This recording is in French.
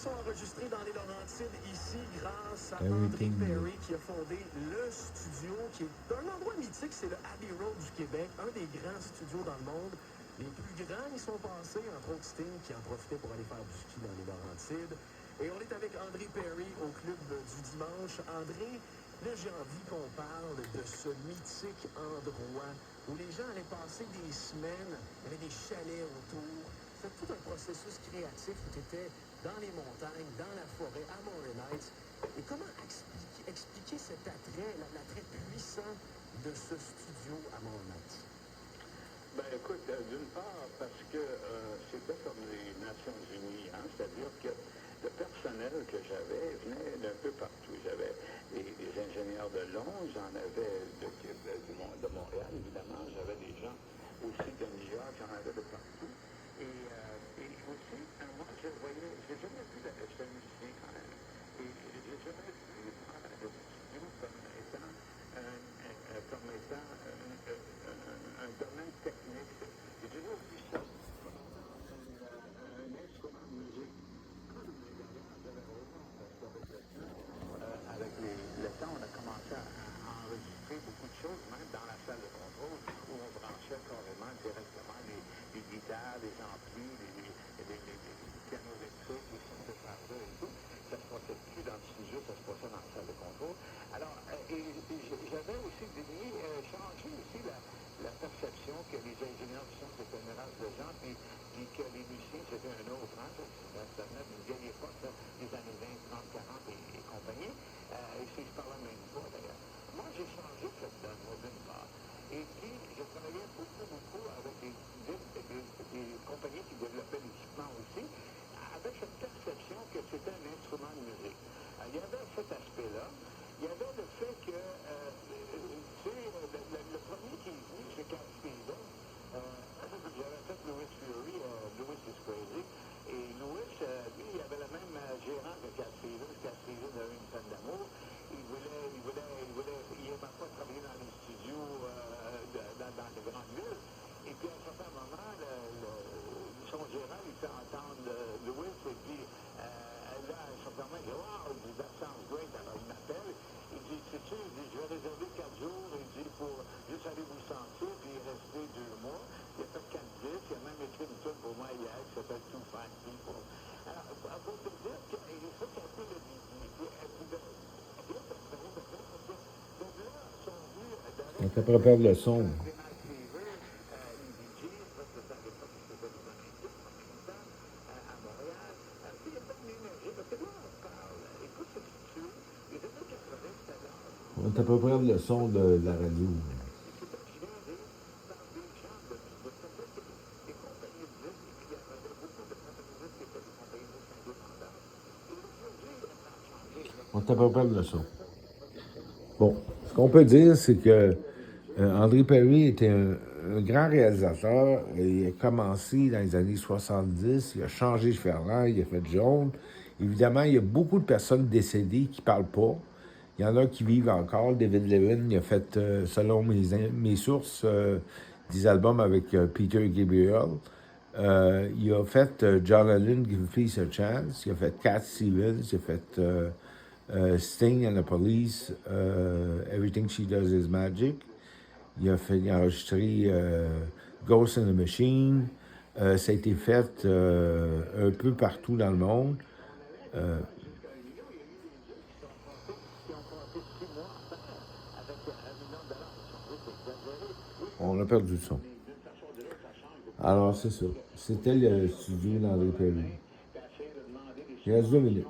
sont enregistrés dans les Laurentides ici grâce à André Everything. Perry qui a fondé le studio qui est un endroit mythique, c'est le Abbey Road du Québec, un des grands studios dans le monde. Les plus grands y sont passés, entre autres Sting qui en profitait pour aller faire du ski dans les Laurentides. Et on est avec André Perry au club du dimanche. André, là j'ai envie qu'on parle de ce mythique endroit où les gens allaient passer des semaines, il y avait des chalets autour. C'est tout un processus créatif où tu étais dans les montagnes, dans la forêt, à Montréal. Et comment expliquer cet attrait, l'attrait puissant de ce studio à Montréal? Ben écoute, d'une part, parce que c'était comme les Nations Unies, hein, c'est-à-dire que le personnel que j'avais venait d'un peu partout. J'avais des ingénieurs de Londres, j'en avais de Montréal, évidemment, j'avais des gens aussi de New York, j'en avais de partout. Et aussi, moi, j'ai jamais vu ce musicien quand même. Et j'ai jamais vu le studio comme étant un domaine technique. J'ai toujours vu ça un instrument de musique. Avec le temps, on a commencé à enregistrer beaucoup de choses, même dans la salle de contrôle, où on branchait carrément directement les guitares, les amplis, les pianos électriques, les synthétiseurs et tout. Ça se passait plus dans le studio, ça se passait dans la salle de contrôle. Alors, j'avais aussi changé aussi la perception que les ingénieurs du son c'était un mélange de gens, puis que les musiciens c'était un autre. Hein, ça venait d'une vieille époque, là, des années 20, 30, 40 et compagnie. Et c'est par la même fois d'ailleurs. Moi, j'ai changé cette donne, d'une part. Et puis, je travaillais beaucoup avec des compagnies qui développaient l'équipement aussi, avec cette perception que c'était un instrument de musique. Il y avait cet aspect-là. Il y avait le fait que, tu sais, le premier qui est venu, c'est Cat Stevens. J'avais fait Louis Fury, Louis is Crazy. Et Louis, lui, il avait le même gérant que Cat Stevens. Cat Stevens avait une peine d'amour. Il aimait pas travailler dans les studios dans les grandes villes. Et puis, à un certain moment, son gérant, il fait entendre Louis, et puis là, à un certain moment, il dit « Wow, il dit, that sounds great ». Alors, il m'appelle, il dit « Sais-tu, il dit, je vais réserver 4 jours, il dit, pour juste aller vous sentir, puis rester 2 mois. Il a fait 4 disques, il a même écrit une tune pour moi hier qui s'appelle Two Fine People. Alors, pour te dire que, et ça, c'est un peu le On t'a préparé le son. On t'a préparé le son de la radio. On t'a préparé le son. Bon, ce qu'on peut dire, c'est que André Perry était un grand réalisateur. Il a commencé dans les années 70. Il a changé de Ferland, il a fait jaune. Évidemment, il y a beaucoup de personnes décédées qui ne parlent pas. Il y en a qui vivent encore. David Levin, il a fait, selon mes sources, des albums avec Peter Gabriel. Il a fait John Lennon, Give Peace a Chance. Il a fait Cat Stevens. Il a fait Sting and the Police, Everything She Does Is Magic. Il a enregistré Ghost in the Machine. Ça a été fait un peu partout dans le monde. On a perdu le son. Alors, c'est ça. C'était le studio d'André Perry. Il reste 2 minutes.